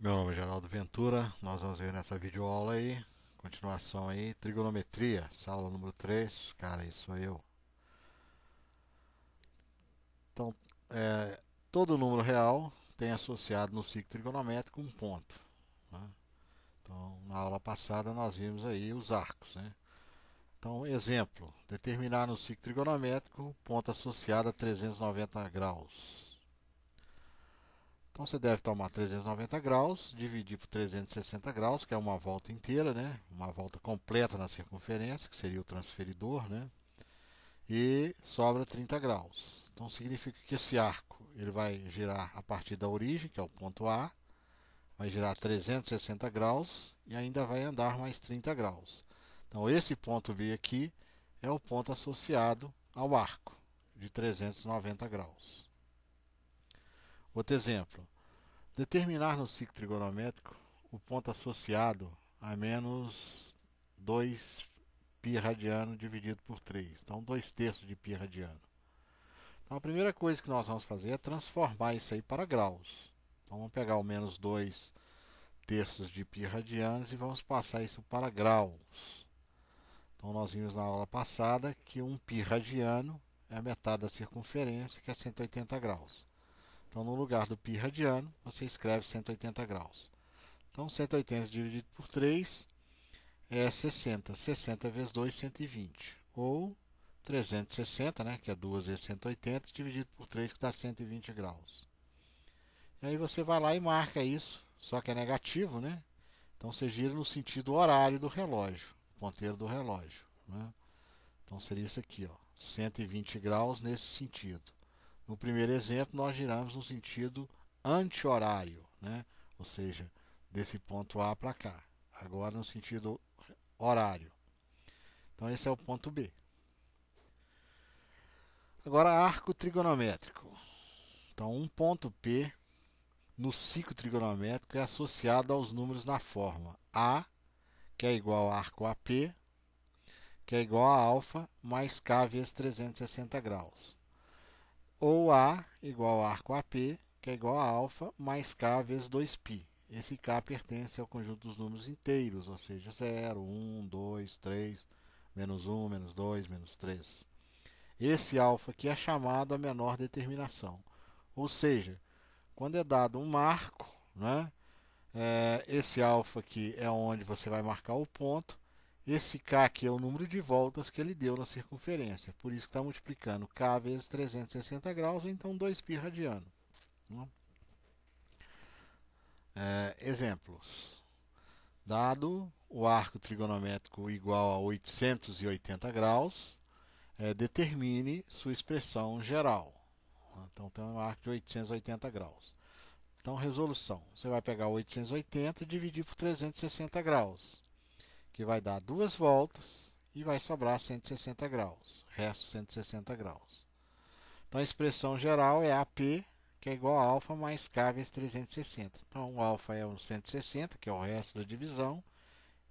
Meu nome é Geraldo Ventura, nós vamos ver nessa videoaula aí, continuação aí, trigonometria, essa aula número 3, cara, isso sou eu. Então, todo número real tem associado no ciclo trigonométrico um ponto, né? Então, na aula passada nós vimos aí os arcos, né? Então, exemplo, determinar no ciclo trigonométrico ponto associado a 390 graus. Então você deve tomar 390 graus, dividir por 360 graus, que é uma volta inteira, né? Uma volta completa na circunferência, que seria o transferidor, né? E sobra 30 graus. Então significa que esse arco ele vai girar a partir da origem, que é o ponto A, vai girar 360 graus e ainda vai andar mais 30 graus. Então esse ponto B aqui é o ponto associado ao arco de 390 graus. Outro exemplo. Determinar no ciclo trigonométrico o ponto associado a menos 2 π radiano dividido por 3. Então, 2 terços de π radiano. Então, a primeira coisa que nós vamos fazer é transformar isso aí para graus. Então, vamos pegar o menos 2 terços de π radianos e vamos passar isso para graus. Então, nós vimos na aula passada que 1 π radiano é a metade da circunferência, que é 180 graus. Então, no lugar do π radiano, você escreve 180 graus. Então, 180 dividido por 3 é 60. 60 vezes 2, 120. Ou 360, né, que é 2 vezes 180, dividido por 3, que dá 120 graus. E aí você vai lá e marca isso, só que é negativo, né? Então você gira no sentido horário do relógio, ponteiro do relógio, né? Então seria isso aqui, ó, 120 graus nesse sentido. No primeiro exemplo, nós giramos no sentido anti-horário, né? Ou seja, desse ponto A para cá. Agora no sentido horário. Então esse é o ponto B. Agora arco trigonométrico. Então um ponto P no ciclo trigonométrico é associado aos números na forma A, que é igual a arco AP, que é igual a alfa mais K vezes 360 graus. Ou A igual a arco AP, que é igual a alfa mais K vezes 2π. Esse K pertence ao conjunto dos números inteiros, ou seja, 0, 1, 2, 3, menos 1, menos 2, menos 3. Esse alfa aqui é chamado a menor determinação. Ou seja, quando é dado um marco, né, esse alfa aqui é onde você vai marcar o ponto. Esse K aqui é o número de voltas que ele deu na circunferência. Por isso que está multiplicando K vezes 360 graus, ou então 2π radiano. Exemplos. Dado o arco trigonométrico igual a 880 graus, determine sua expressão geral. Então tem um arco de 880 graus. Então, resolução. Você vai pegar 880 e dividir por 360 graus, que vai dar duas voltas e vai sobrar 160 graus. Resto 160 graus. Então, a expressão geral é AP, que é igual a alfa mais K vezes 360. Então, o alfa é o 160, que é o resto da divisão,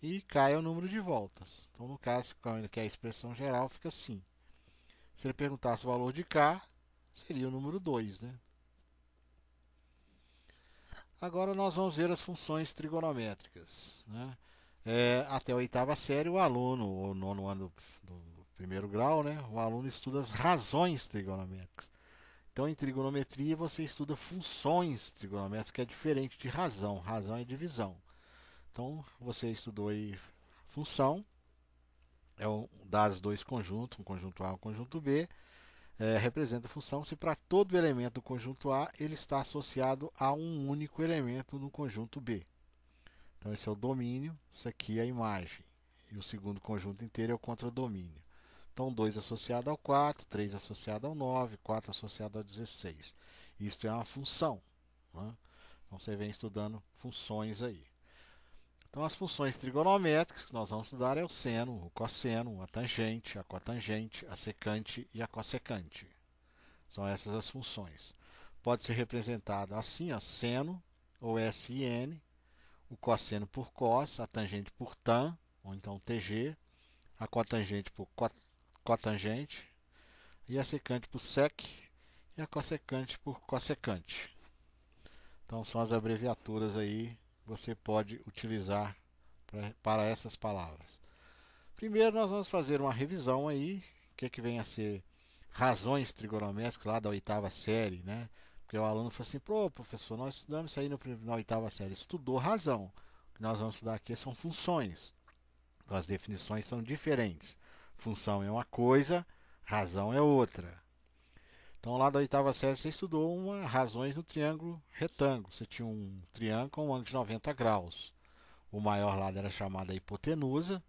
e K é o número de voltas. Então, no caso, que é a expressão geral, fica assim. Se ele perguntasse o valor de K, seria o número 2, né? Agora nós vamos ver as funções trigonométricas, né? Até a oitava série, o aluno, ou nono ano do primeiro grau, né? O aluno estuda as razões trigonométricas. Então, em trigonometria, você estuda funções trigonométricas, que é diferente de razão. Razão é divisão. Então, você estudou aí função, das dois conjuntos, um conjunto A e um conjunto B, representa a função se para todo elemento do conjunto A ele está associado a um único elemento no conjunto B. Então esse é o domínio, isso aqui é a imagem. E o segundo conjunto inteiro é o contradomínio. Então 2 associado ao 4, 3 associado ao 9, 4 associado ao 16. Isso é uma função, né? Então você vem estudando funções aí. Então as funções trigonométricas que nós vamos estudar é o seno, o cosseno, a tangente, a cotangente, a secante e a cossecante. São essas as funções. Pode ser representado assim, ó, seno ou sin, o cosseno por cos, a tangente por tan, ou então tg, a cotangente por cotangente, e a secante por sec, e a cossecante por cossecante. Então são as abreviaturas aí que você pode utilizar para essas palavras. Primeiro nós vamos fazer uma revisão aí, o que vem a ser razões trigonométricas lá da oitava série, né? Porque o aluno fala assim, pô, professor, nós estudamos isso aí na oitava série. Estudou razão. O que nós vamos estudar aqui são funções. Então as definições são diferentes. Função é uma coisa, razão é outra. Então lá da oitava série você estudou razões no triângulo retângulo. Você tinha um triângulo com um ângulo de 90 graus. O maior lado era chamado a hipotenusa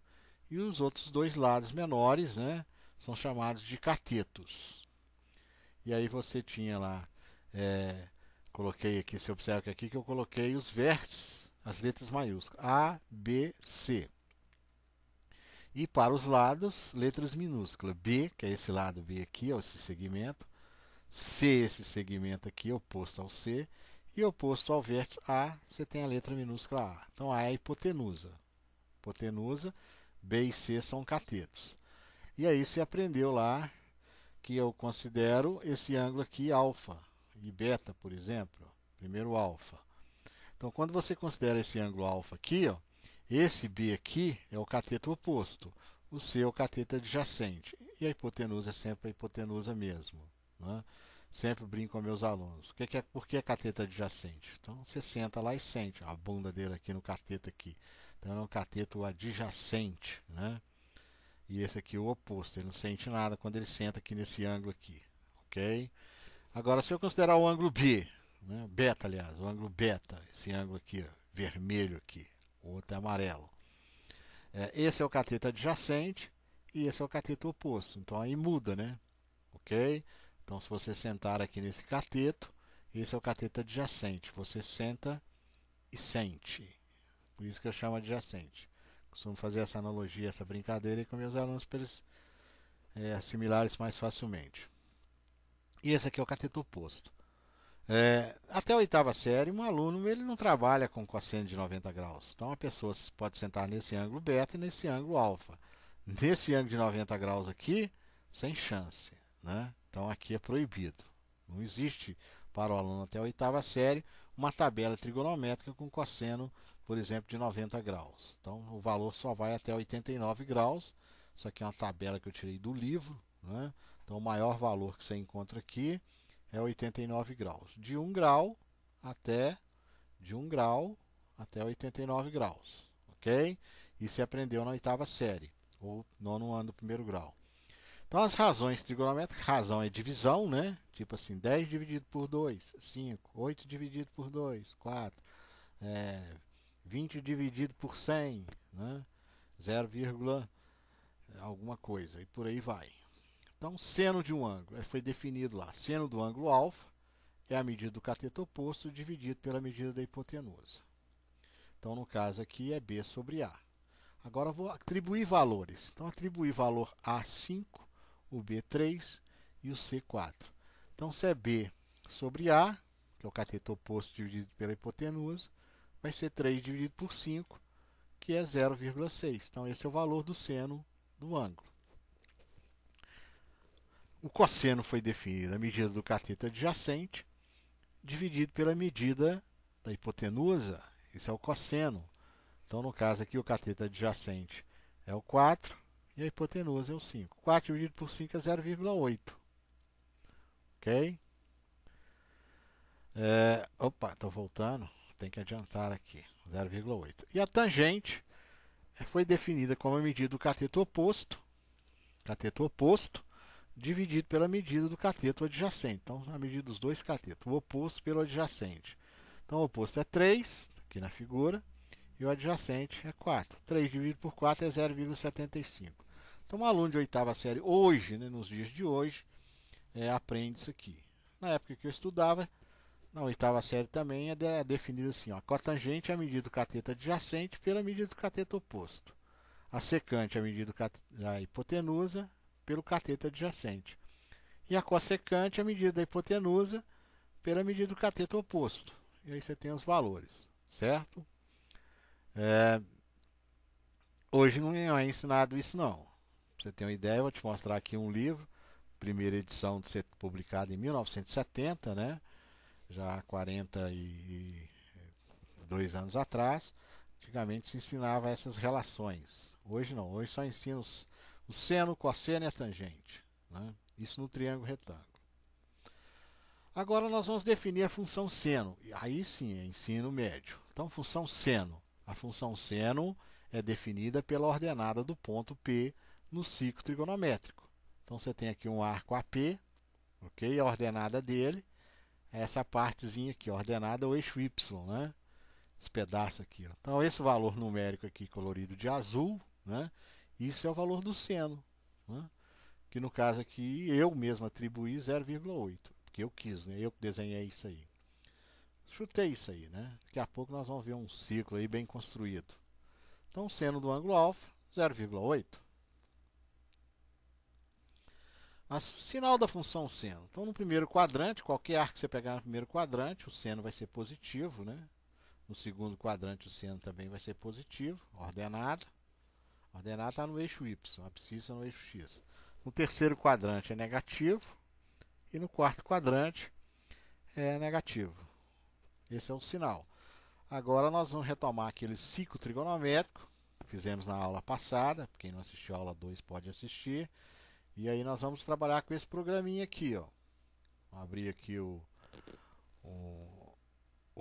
e os outros dois lados menores, né, são chamados de catetos. E aí você tinha lá, coloquei aqui, você observa que aqui que eu coloquei os vértices, as letras maiúsculas, A, B, C. E para os lados, letras minúsculas, B, que é esse lado B aqui, esse segmento, C, esse segmento aqui, oposto ao C, e oposto ao vértice A, você tem a letra minúscula A. Então A é a hipotenusa. Hipotenusa, B e C são catetos. E aí você aprendeu lá que eu considero esse ângulo aqui alfa e beta, por exemplo. Primeiro alfa. Então, quando você considera esse ângulo alfa aqui, ó, esse B aqui é o cateto oposto. O C é o cateto adjacente. E a hipotenusa é sempre a hipotenusa mesmo. Né? Sempre brinco com meus alunos. Por que é cateto adjacente? Então, você senta lá e sente a bunda dele aqui no cateto aqui. Então, é um cateto adjacente, né? E esse aqui é o oposto, ele não sente nada quando ele senta aqui nesse ângulo aqui, ok? Agora, se eu considerar o ângulo B, né, beta, aliás, o ângulo beta, esse ângulo aqui, ó, vermelho aqui, o outro é amarelo. Esse é o cateto adjacente e esse é o cateto oposto, então aí muda, né? Ok? Então, se você sentar aqui nesse cateto, esse é o cateto adjacente, você senta e sente, por isso que eu chamo adjacente. Costumo fazer essa analogia, essa brincadeira com meus alunos para eles assimilarem isso mais facilmente. E esse aqui é o cateto oposto. Até a oitava série, um aluno ele não trabalha com cosseno de 90 graus. Então a pessoa pode sentar nesse ângulo beta e nesse ângulo alfa. Nesse ângulo de 90 graus aqui, sem chance. Né? Então aqui é proibido. Não existe para o aluno até a oitava série uma tabela trigonométrica com cosseno, por exemplo, de 90 graus. Então o valor só vai até 89 graus. Isso aqui é uma tabela que eu tirei do livro. Né? Então o maior valor que você encontra aqui é 89 graus. De 1 grau até 89 graus. Ok? Isso você aprendeu na oitava série, ou nono ano do primeiro grau. Então as razões trigonométricas, razão é divisão, né? Tipo assim, 10 dividido por 2, 5, 8 dividido por 2, 4, 20 dividido por 100, né? 0, alguma coisa, e por aí vai. Então, seno de um ângulo, foi definido lá, seno do ângulo alfa é a medida do cateto oposto dividido pela medida da hipotenusa. Então, no caso aqui é B sobre A. Agora eu vou atribuir valores. Então, atribuir valor A5, o B3 e o C4. Então, se é B sobre A, que é o cateto oposto dividido pela hipotenusa, vai ser 3 dividido por 5, que é 0,6. Então, esse é o valor do seno do ângulo. O cosseno foi definido a medida do cateto adjacente dividido pela medida da hipotenusa. Isso é o cosseno. Então, no caso aqui, o cateto adjacente é o 4 e a hipotenusa é o 5. 4 dividido por 5 é 0,8. Ok? Opa, estou voltando. Tem que adiantar aqui. 0,8. E a tangente foi definida como a medida do cateto oposto dividido pela medida do cateto adjacente. Então, a medida dos dois catetos, o oposto pelo adjacente. Então, o oposto é 3, aqui na figura, e o adjacente é 4. 3 dividido por 4 é 0,75. Então, um aluno de oitava série, hoje, né, nos dias de hoje, aprende isso aqui. Na época que eu estudava, na oitava série também é definido assim, ó, a cotangente é a medida do cateto adjacente pela medida do cateto oposto. A secante é a medida da hipotenusa pelo cateto adjacente. E a cossecante é a medida da hipotenusa pela medida do cateto oposto. E aí você tem os valores, certo? Hoje não é ensinado isso não. Pra você ter uma ideia, eu vou te mostrar aqui um livro, primeira edição de ser publicado em 1970, né? já há 42 anos atrás. Antigamente se ensinava essas relações. Hoje não, hoje só ensina o seno, o cosseno e a tangente, né? Isso no triângulo retângulo. Agora nós vamos definir a função seno. Aí sim é ensino médio. Então, função seno. A função seno é definida pela ordenada do ponto P no ciclo trigonométrico. Então você tem aqui um arco AP, ok? A ordenada dele é essa partezinha aqui, a ordenada é o eixo Y, né? Esse pedaço aqui, ó. Então esse valor numérico aqui colorido de azul, né? Isso é o valor do seno, né? Que no caso aqui eu mesmo atribuí 0,8, porque eu quis, né? Eu que desenhei isso aí. Chutei isso aí, né? Daqui a pouco nós vamos ver um ciclo aí bem construído. Então, seno do ângulo alfa, 0,8. Sinal da função seno. Então, no primeiro quadrante, qualquer arco que você pegar no primeiro quadrante, o seno vai ser positivo, né? No segundo quadrante, o seno também vai ser positivo, ordenada. A ordenada está no eixo Y, a abscissa no eixo X. No terceiro quadrante é negativo e no quarto quadrante é negativo. Esse é o sinal. Agora nós vamos retomar aquele ciclo trigonométrico que fizemos na aula passada. Quem não assistiu a aula 2 pode assistir. E aí nós vamos trabalhar com esse programinha aqui, ó. Vou abrir aqui o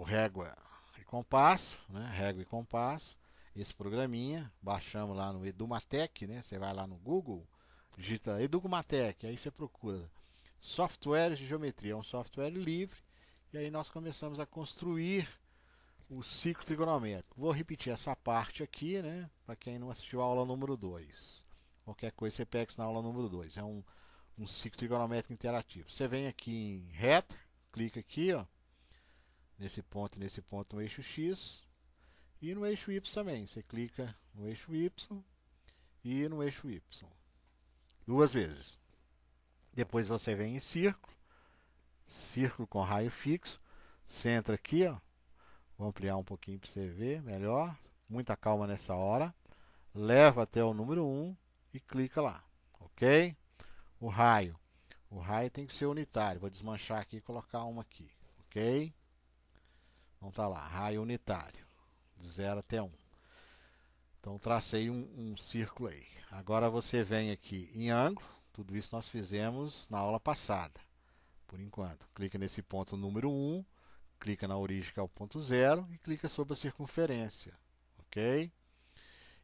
régua e compasso, né? Régua e compasso. Esse programinha, baixamos lá no Edumatec, né? Você vai lá no Google, digita Edumatec, aí você procura softwares de geometria, é um software livre, e aí nós começamos a construir o ciclo trigonométrico. Vou repetir essa parte aqui, né? Para quem não assistiu a aula número 2. Qualquer coisa você pega isso na aula número 2. É um ciclo trigonométrico interativo. Você vem aqui em reta, clica aqui, ó, nesse ponto no eixo X, e no eixo Y também. Você clica no eixo Y e no eixo Y. Duas vezes. Depois você vem em círculo, círculo com raio fixo, centra aqui, ó. Vou ampliar um pouquinho para você ver melhor. Muita calma nessa hora. Leva até o número 1 e clica lá, ok? O raio. O raio tem que ser unitário. Vou desmanchar aqui e colocar uma aqui, ok? Então tá lá, raio unitário, de 0 até 1. Então tracei um círculo aí. Agora você vem aqui em ângulo. Tudo isso nós fizemos na aula passada, por enquanto. Clica nesse ponto número 1, clica na origem que é o ponto 0 e clica sobre a circunferência, ok?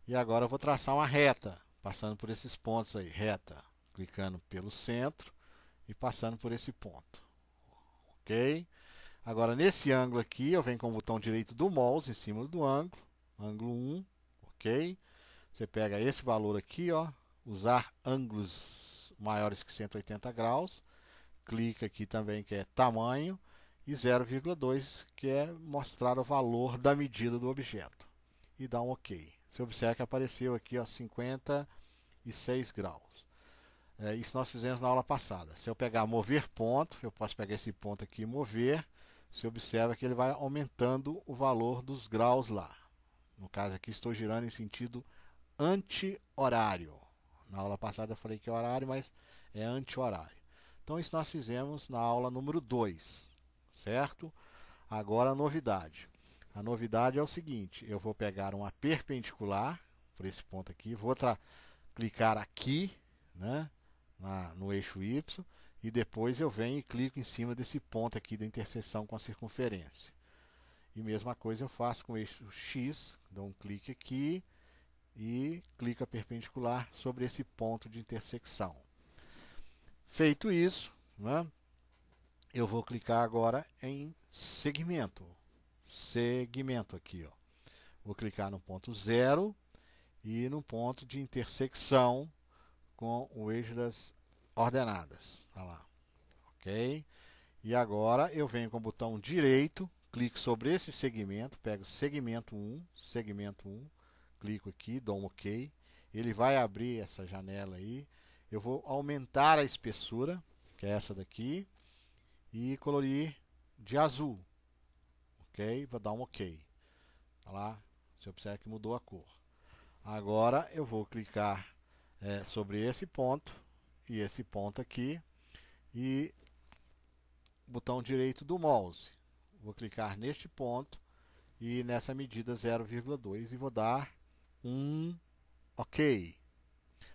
E agora eu vou traçar uma reta, passando por esses pontos aí, reta, clicando pelo centro e passando por esse ponto, ok? Agora nesse ângulo aqui, eu venho com o botão direito do mouse em cima do ângulo, ângulo 1, ok? Você pega esse valor aqui, ó, usar ângulos maiores que 180 graus, clica aqui também que é tamanho, e 0,2 que é mostrar o valor da medida do objeto. E dá um OK. Você observa que apareceu aqui, ó, 56 graus. Isso nós fizemos na aula passada. Se eu pegar mover ponto, eu posso pegar esse ponto aqui e mover. Você observa que ele vai aumentando o valor dos graus lá. No caso aqui estou girando em sentido anti-horário. Na aula passada eu falei que é horário, mas é anti-horário. Então isso nós fizemos na aula número 2, certo? Agora a novidade. A novidade é o seguinte, eu vou pegar uma perpendicular por esse ponto aqui, vou clicar aqui, né, no eixo Y, e depois eu venho e clico em cima desse ponto aqui da interseção com a circunferência. E mesma coisa eu faço com o eixo X, dou um clique aqui e clica perpendicular sobre esse ponto de intersecção. Feito isso, né, eu vou clicar agora em segmento. Segmento aqui, ó. Vou clicar no ponto 0 e no ponto de intersecção com o eixo das ordenadas. Tá lá. Ok? E agora eu venho com o botão direito, clico sobre esse segmento, pego segmento 1, clico aqui, dou um OK. Ele vai abrir essa janela aí. Eu vou aumentar a espessura, que é essa daqui, e colorir de azul. Ok? Vou dar um OK. Tá lá. Você observa que mudou a cor. Agora eu vou clicar sobre esse ponto e esse ponto aqui e botão direito do mouse. Vou clicar neste ponto e nessa medida 0,2 e vou dar um OK.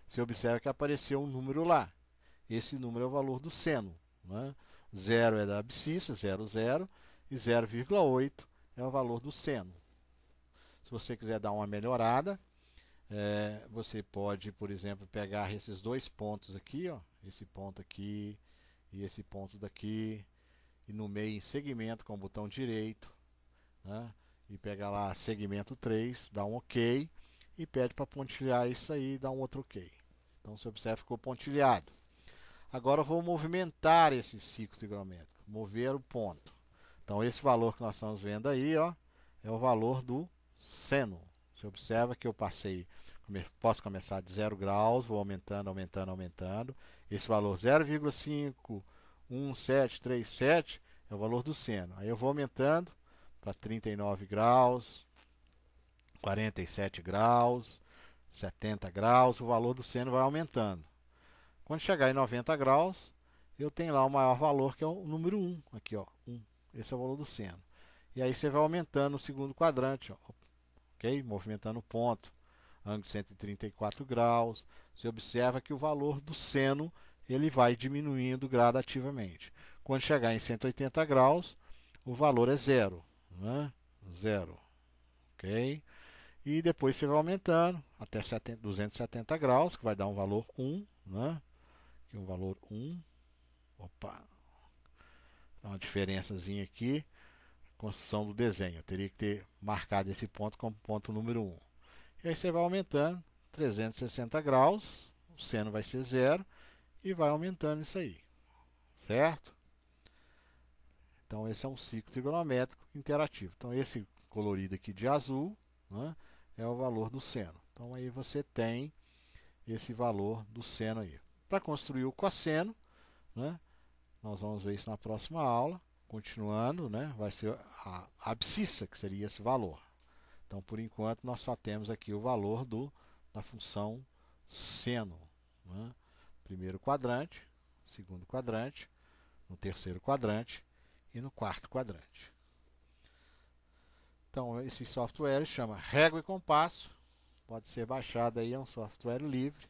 Você observa que apareceu um número lá. Esse número é o valor do seno. Né? 0 é da abscissa, 0, 0, e 0,8 é o valor do seno. Se você quiser dar uma melhorada, você pode, por exemplo, pegar esses dois pontos aqui, ó, esse ponto aqui e esse ponto daqui, e no meio em segmento com o botão direito, né? E pegar lá segmento 3, dá um OK e pede para pontilhar isso aí e dá um outro OK. Então você observa que ficou pontilhado. Agora eu vou movimentar esse ciclo trigonométrico, mover o ponto. Então esse valor que nós estamos vendo aí, ó, é o valor do seno. Você observa que eu posso começar de 0 graus, vou aumentando, aumentando, aumentando. Esse valor 0,51737 é o valor do seno. Aí eu vou aumentando para 39 graus, 47 graus, 70 graus, o valor do seno vai aumentando. Quando chegar em 90 graus, eu tenho lá o maior valor, que é o número 1. Aqui, ó, 1. Esse é o valor do seno. E aí você vai aumentando o segundo quadrante, ó, ok? Movimentando o ponto. Ângulo de 134 graus. Você observa que o valor do seno ele vai diminuindo gradativamente. Quando chegar em 180 graus, o valor é zero. Né? Zero. Ok? E depois você vai aumentando até 270 graus, que vai dar um valor 1. Né? Aqui um valor 1. Opa! Dá uma diferençazinha aqui. Construção do desenho. Eu teria que ter marcado esse ponto como ponto número 1. E aí você vai aumentando 360 graus. O seno vai ser zero. E vai aumentando isso aí. Certo? Então esse é um ciclo trigonométrico interativo. Então esse colorido aqui de azul, né, é o valor do seno. Então aí você tem esse valor do seno aí. Para construir o cosseno, né, nós vamos ver isso na próxima aula. Continuando, né, vai ser a abscissa, que seria esse valor. Então, por enquanto, nós só temos aqui o valor da função seno. Né? Primeiro quadrante, segundo quadrante, no terceiro quadrante e no quarto quadrante. Então, esse software chama Régua e Compasso. Pode ser baixado aí, é um software livre,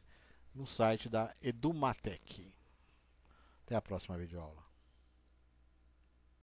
no site da Edumatec. Até a próxima videoaula.